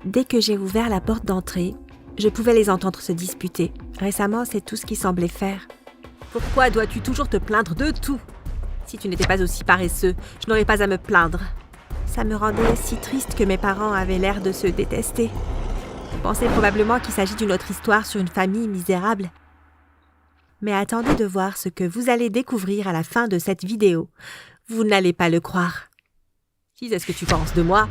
Dès que j'ai ouvert la porte d'entrée, je pouvais les entendre se disputer. Récemment, c'est tout ce qu'ils semblaient faire. Pourquoi dois-tu toujours te plaindre de tout? Si tu n'étais pas aussi paresseux, je n'aurais pas à me plaindre. Ça me rendait si triste que mes parents avaient l'air de se détester. Vous pensez probablement qu'il s'agit d'une autre histoire sur une famille misérable. Mais attendez de voir ce que vous allez découvrir à la fin de cette vidéo. Vous n'allez pas le croire. Qui est-ce que tu penses de moi?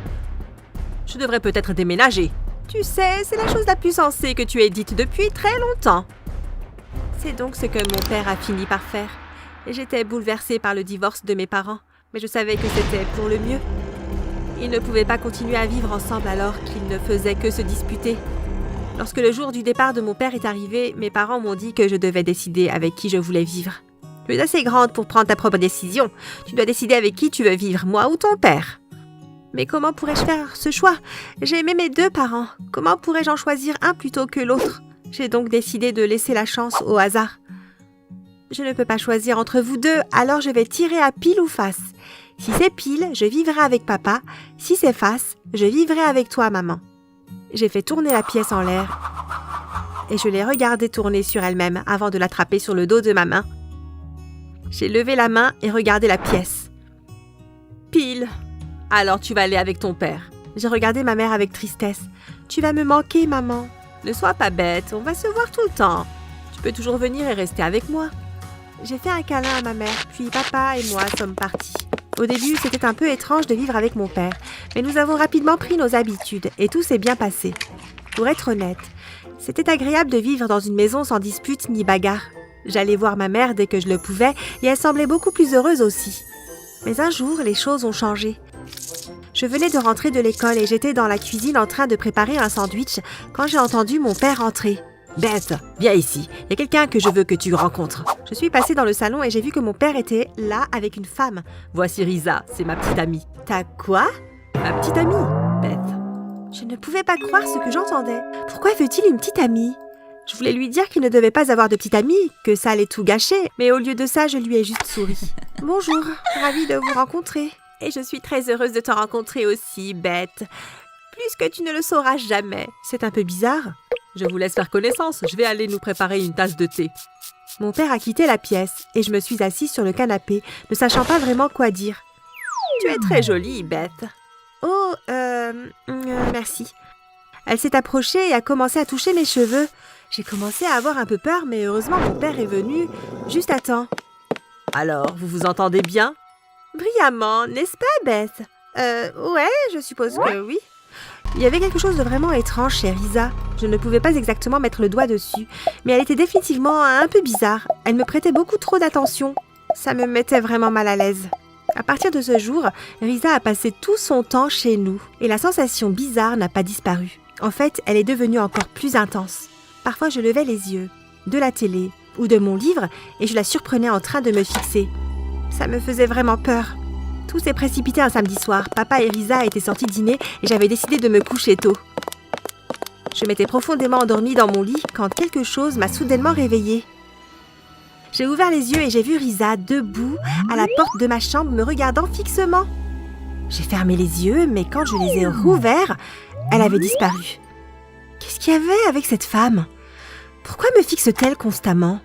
Je devrais peut-être déménager. Tu sais, c'est la chose la plus sensée que tu aies dite depuis très longtemps. C'est donc ce que mon père a fini par faire. Et j'étais bouleversée par le divorce de mes parents, mais je savais que c'était pour le mieux. Ils ne pouvaient pas continuer à vivre ensemble alors qu'ils ne faisaient que se disputer. Lorsque le jour du départ de mon père est arrivé, mes parents m'ont dit que je devais décider avec qui je voulais vivre. Tu es assez grande pour prendre ta propre décision. Tu dois décider avec qui tu veux vivre, moi ou ton père. Mais comment pourrais-je faire ce choix? J'ai aimé mes deux parents. Comment pourrais-je en choisir un plutôt que l'autre? J'ai donc décidé de laisser la chance au hasard. Je ne peux pas choisir entre vous deux, alors je vais tirer à pile ou face. Si c'est pile, je vivrai avec papa. Si c'est face, je vivrai avec toi, maman. J'ai fait tourner la pièce en l'air et je l'ai regardée tourner sur elle-même avant de l'attraper sur le dos de ma main. J'ai levé la main et regardé la pièce. Pile. Alors tu vas aller avec ton père. J'ai regardé ma mère avec tristesse. Tu vas me manquer, maman. Ne sois pas bête, on va se voir tout le temps. Tu peux toujours venir et rester avec moi. J'ai fait un câlin à ma mère, puis papa et moi sommes partis. Au début, c'était un peu étrange de vivre avec mon père, mais nous avons rapidement pris nos habitudes et tout s'est bien passé. Pour être honnête, c'était agréable de vivre dans une maison sans dispute ni bagarre. J'allais voir ma mère dès que je le pouvais et elle semblait beaucoup plus heureuse aussi. Mais un jour, les choses ont changé. Je venais de rentrer de l'école et j'étais dans la cuisine en train de préparer un sandwich quand j'ai entendu mon père entrer. « Beth, viens ici, il y a quelqu'un que je veux que tu rencontres. » Je suis passée dans le salon et j'ai vu que mon père était là avec une femme. « Voici Risa, c'est ma petite amie. »« T'as quoi ?»« Ma petite amie, Beth. » Je ne pouvais pas croire ce que j'entendais. Pourquoi veut-il une petite amie? Je voulais lui dire qu'il ne devait pas avoir de petite amie, que ça allait tout gâcher, mais au lieu de ça, je lui ai juste souri. « Bonjour, ravie de vous rencontrer. » Et je suis très heureuse de te rencontrer aussi, Beth. Plus que tu ne le sauras jamais. C'est un peu bizarre. Je vous laisse faire connaissance. Je vais aller nous préparer une tasse de thé. Mon père a quitté la pièce et je me suis assise sur le canapé, ne sachant pas vraiment quoi dire. Tu es très jolie, Beth. Oh, merci. Elle s'est approchée et a commencé à toucher mes cheveux. J'ai commencé à avoir un peu peur, mais heureusement mon père est venu juste à temps. Alors, vous vous entendez bien? Brillamment, n'est-ce pas, Beth? Ouais, je suppose que oui. Il y avait quelque chose de vraiment étrange chez Risa. Je ne pouvais pas exactement mettre le doigt dessus, mais elle était définitivement un peu bizarre. Elle me prêtait beaucoup trop d'attention. Ça me mettait vraiment mal à l'aise. À partir de ce jour, Risa a passé tout son temps chez nous, et la sensation bizarre n'a pas disparu. En fait, elle est devenue encore plus intense. Parfois, je levais les yeux, de la télé ou de mon livre, et je la surprenais en train de me fixer. Ça me faisait vraiment peur. Tout s'est précipité un samedi soir. Papa et Risa étaient sortis dîner et j'avais décidé de me coucher tôt. Je m'étais profondément endormie dans mon lit quand quelque chose m'a soudainement réveillée. J'ai ouvert les yeux et j'ai vu Risa debout à la porte de ma chambre me regardant fixement. J'ai fermé les yeux, mais quand je les ai rouverts, elle avait disparu. Qu'est-ce qu'il y avait avec cette femme? Pourquoi me fixe-t-elle constamment?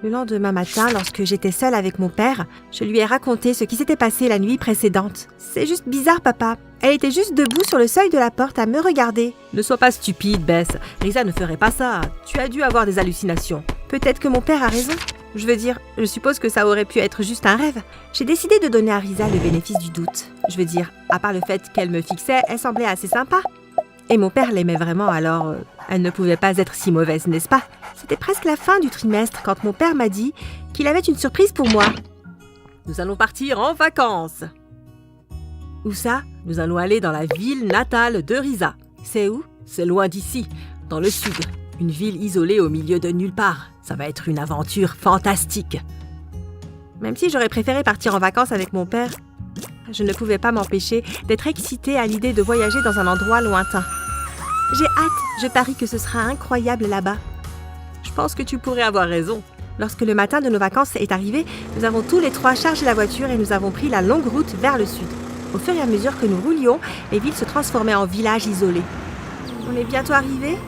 Le lendemain matin, lorsque j'étais seule avec mon père, je lui ai raconté ce qui s'était passé la nuit précédente. « C'est juste bizarre, papa. Elle était juste debout sur le seuil de la porte à me regarder. »« Ne sois pas stupide, Beth. Risa ne ferait pas ça. Tu as dû avoir des hallucinations. » Peut-être que mon père a raison. Je veux dire, je suppose que ça aurait pu être juste un rêve. J'ai décidé de donner à Risa le bénéfice du doute. Je veux dire, à part le fait qu'elle me fixait, elle semblait assez sympa. Et mon père l'aimait vraiment, alors elle ne pouvait pas être si mauvaise, n'est-ce pas? C'était presque la fin du trimestre quand mon père m'a dit qu'il avait une surprise pour moi. Nous allons partir en vacances. Où ça? Nous allons aller dans la ville natale de Risa. C'est où? C'est loin d'ici, dans le sud. Une ville isolée au milieu de nulle part. Ça va être une aventure fantastique. Même si j'aurais préféré partir en vacances avec mon père, je ne pouvais pas m'empêcher d'être excitée à l'idée de voyager dans un endroit lointain. J'ai hâte, je parie que ce sera incroyable là-bas. Je pense que tu pourrais avoir raison. Lorsque le matin de nos vacances est arrivé, nous avons tous les trois chargé la voiture et nous avons pris la longue route vers le sud. Au fur et à mesure que nous roulions, les villes se transformaient en villages isolés. On est bientôt arrivés ?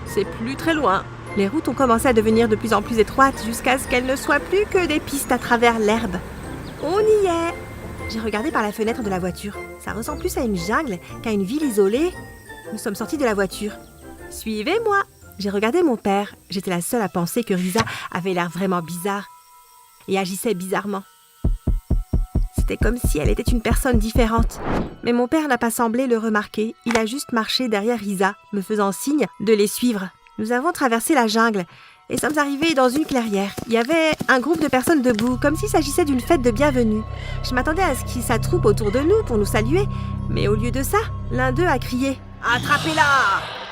C'est plus très loin. Les routes ont commencé à devenir de plus en plus étroites jusqu'à ce qu'elles ne soient plus que des pistes à travers l'herbe. On y est! J'ai regardé par la fenêtre de la voiture. Ça ressemble plus à une jungle qu'à une ville isolée. Nous sommes sortis de la voiture. Suivez-moi! J'ai regardé mon père. J'étais la seule à penser que Risa avait l'air vraiment bizarre et agissait bizarrement. C'était comme si elle était une personne différente. Mais mon père n'a pas semblé le remarquer. Il a juste marché derrière Risa, me faisant signe de les suivre. Nous avons traversé la jungle et sommes arrivés dans une clairière. Il y avait un groupe de personnes debout, comme s'il s'agissait d'une fête de bienvenue. Je m'attendais à ce qu'ils s'attroupent autour de nous pour nous saluer, mais au lieu de ça, l'un d'eux a crié « Attrapez-la !»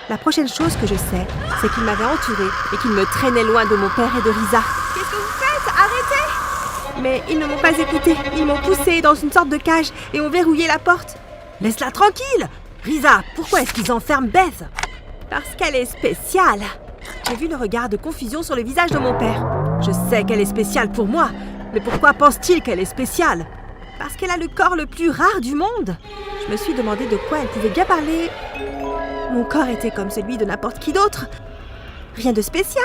La prochaine chose que je sais, c'est qu'il m'avait entourée et qu'il me traînait loin de mon père et de Risa. « Qu'est-ce que vous faites? Arrêtez !» Mais ils ne m'ont pas écouté. Ils m'ont poussée dans une sorte de cage et ont verrouillé la porte. « Laisse-la tranquille! Risa, pourquoi est-ce qu'ils enferment Beth ?» Parce qu'elle est spéciale. J'ai vu le regard de confusion sur le visage de mon père. Je sais qu'elle est spéciale pour moi, mais pourquoi pense-t-il qu'elle est spéciale? Parce qu'elle a le corps le plus rare du monde. Je me suis demandé de quoi elle pouvait bien parler. Mon corps était comme celui de n'importe qui d'autre. Rien de spécial.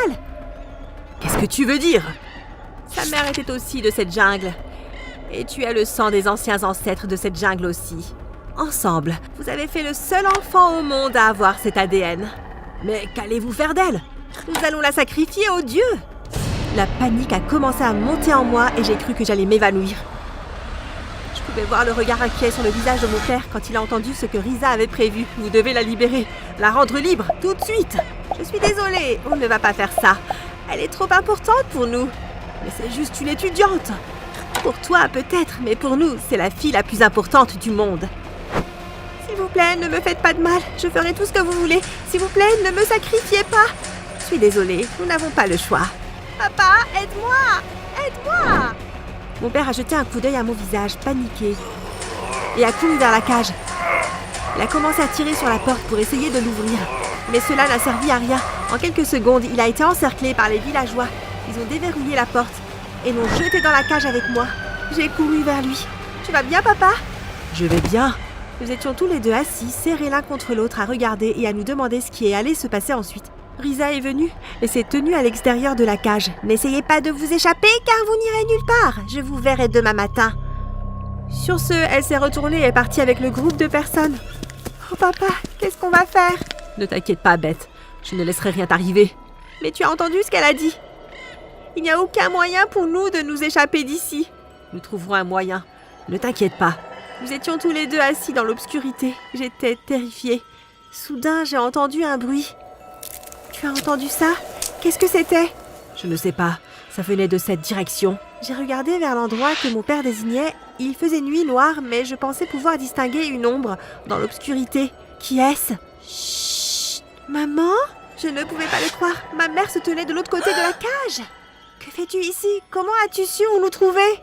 Qu'est-ce que tu veux dire? Sa mère était aussi de cette jungle. Et tu as le sang des anciens ancêtres de cette jungle aussi. Ensemble, vous avez fait le seul enfant au monde à avoir cet ADN. Mais qu'allez-vous faire d'elle? Nous allons la sacrifier aux dieux. La panique a commencé à monter en moi et j'ai cru que j'allais m'évanouir. Je pouvais voir le regard inquiet sur le visage de mon père quand il a entendu ce que Risa avait prévu. Vous devez la libérer, la rendre libre, tout de suite. Je suis désolée, on ne va pas faire ça. Elle est trop importante pour nous. Mais c'est juste une étudiante. Pour toi, peut-être, mais pour nous, c'est la fille la plus importante du monde. S'il vous plaît, ne me faites pas de mal. Je ferai tout ce que vous voulez. S'il vous plaît, ne me sacrifiez pas. Je suis désolée, nous n'avons pas le choix. Papa, aide-moi! Aide-moi! Mon père a jeté un coup d'œil à mon visage, paniqué, et a couru vers la cage. Il a commencé à tirer sur la porte pour essayer de l'ouvrir. Mais cela n'a servi à rien. En quelques secondes, il a été encerclé par les villageois. Ils ont déverrouillé la porte et l'ont jeté dans la cage avec moi. J'ai couru vers lui. Tu vas bien, papa? Je vais bien. Nous étions tous les deux assis, serrés l'un contre l'autre, à regarder et à nous demander ce qui allait se passer ensuite. Risa est venue et s'est tenue à l'extérieur de la cage. N'essayez pas de vous échapper car vous n'irez nulle part. Je vous verrai demain matin. Sur ce, elle s'est retournée et est partie avec le groupe de personnes. Oh papa, qu'est-ce qu'on va faire? Ne t'inquiète pas, Beth. Je ne laisserai rien t'arriver. Mais tu as entendu ce qu'elle a dit? Il n'y a aucun moyen pour nous de nous échapper d'ici. Nous trouverons un moyen. Ne t'inquiète pas. Nous étions tous les deux assis dans l'obscurité. J'étais terrifiée. Soudain, j'ai entendu un bruit. Tu as entendu ça? Qu'est-ce que c'était? Je ne sais pas. Ça venait de cette direction. J'ai regardé vers l'endroit que mon père désignait. Il faisait nuit noire, mais je pensais pouvoir distinguer une ombre dans l'obscurité. Qui est-ce? Chut! Maman? Je ne pouvais pas le croire. Ma mère se tenait de l'autre côté de la cage. Que fais-tu ici? Comment as-tu su où nous trouver?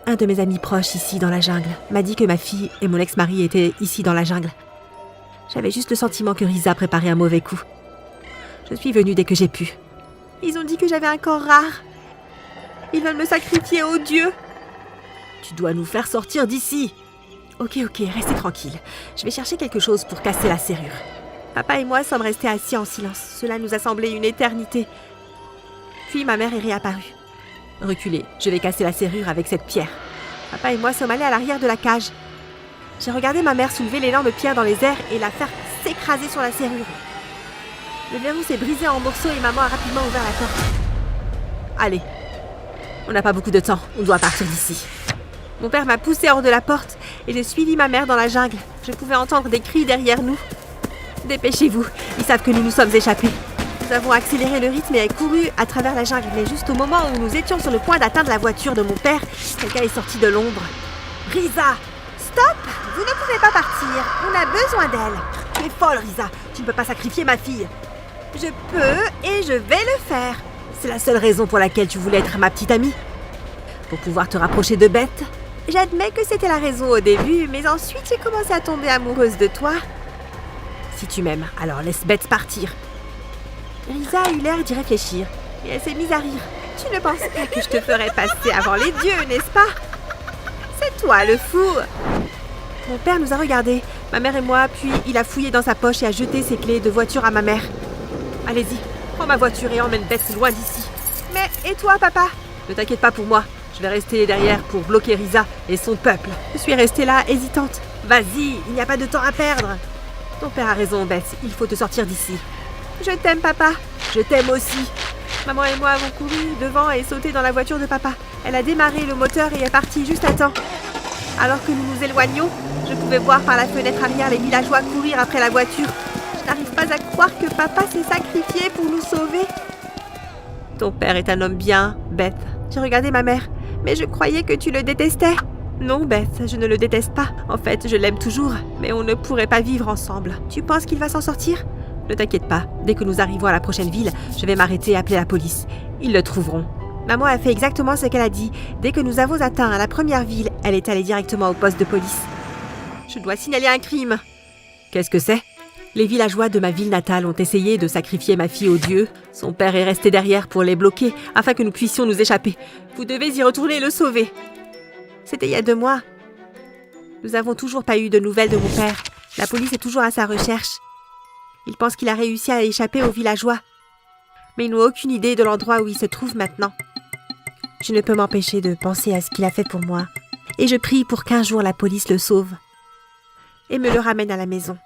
Un de mes amis proches ici dans la jungle m'a dit que ma fille et mon ex-mari étaient ici dans la jungle. J'avais juste le sentiment que Risa préparait un mauvais coup. Je suis venue dès que j'ai pu. Ils ont dit que j'avais un corps rare. Ils veulent me sacrifier aux dieux. Tu dois nous faire sortir d'ici. Ok, restez tranquille. Je vais chercher quelque chose pour casser la serrure. Papa et moi sommes restés assis en silence. Cela nous a semblé une éternité. Puis ma mère est réapparue. Reculez, je vais casser la serrure avec cette pierre. Papa et moi sommes allés à l'arrière de la cage. J'ai regardé ma mère soulever l'énorme pierre dans les airs et la faire s'écraser sur la serrure. Le verrou s'est brisé en morceaux et maman a rapidement ouvert la porte. Allez, on n'a pas beaucoup de temps, on doit partir d'ici. Mon père m'a poussé hors de la porte et j'ai suivi ma mère dans la jungle. Je pouvais entendre des cris derrière nous. Dépêchez-vous, ils savent que nous nous sommes échappés. Nous avons accéléré le rythme et couru à travers la jungle. Mais juste au moment où nous étions sur le point d'atteindre la voiture de mon père, quelqu'un est sorti de l'ombre. Risa! Stop! Vous ne pouvez pas partir. On a besoin d'elle. Tu es folle, Risa. Tu ne peux pas sacrifier ma fille. Je peux et je vais le faire. C'est la seule raison pour laquelle tu voulais être ma petite amie? Pour pouvoir te rapprocher de Beth? J'admets que c'était la raison au début, mais ensuite j'ai commencé à tomber amoureuse de toi. Si tu m'aimes, alors laisse Beth partir. Risa a eu l'air d'y réfléchir, et elle s'est mise à rire. Tu ne penses pas que je te ferais passer avant les dieux, n'est-ce pas? C'est toi le fou! Mon père nous a regardés, ma mère et moi, puis il a fouillé dans sa poche et a jeté ses clés de voiture à ma mère. Allez-y, prends ma voiture et emmène Beth loin d'ici. Mais et toi, papa? Ne t'inquiète pas pour moi, je vais rester derrière pour bloquer Risa et son peuple. Je suis restée là, hésitante. Vas-y, il n'y a pas de temps à perdre. Ton père a raison, Beth, il faut te sortir d'ici. Je t'aime, papa. Je t'aime aussi. Maman et moi avons couru devant et sauté dans la voiture de papa. Elle a démarré le moteur et est partie juste à temps. Alors que nous nous éloignions, je pouvais voir par la fenêtre arrière les villageois courir après la voiture. Je n'arrive pas à croire que papa s'est sacrifié pour nous sauver. Ton père est un homme bien, Beth. J'ai regardé ma mère, mais je croyais que tu le détestais. Non, Beth, je ne le déteste pas. En fait, je l'aime toujours, mais on ne pourrait pas vivre ensemble. Tu penses qu'il va s'en sortir? Ne t'inquiète pas, dès que nous arrivons à la prochaine ville, je vais m'arrêter et appeler la police. Ils le trouveront. Maman a fait exactement ce qu'elle a dit. Dès que nous avons atteint la première ville, elle est allée directement au poste de police. Je dois signaler un crime. Qu'est-ce que c'est? Les villageois de ma ville natale ont essayé de sacrifier ma fille aux dieux. Son père est resté derrière pour les bloquer afin que nous puissions nous échapper. Vous devez y retourner et le sauver. C'était il y a 2 mois. Nous n'avons toujours pas eu de nouvelles de mon père. La police est toujours à sa recherche. Ils pensent qu'il a réussi à échapper aux villageois. Mais ils n'ont aucune idée de l'endroit où il se trouve maintenant. Je ne peux m'empêcher de penser à ce qu'il a fait pour moi. Et je prie pour qu'un jour la police le sauve et me le ramène à la maison.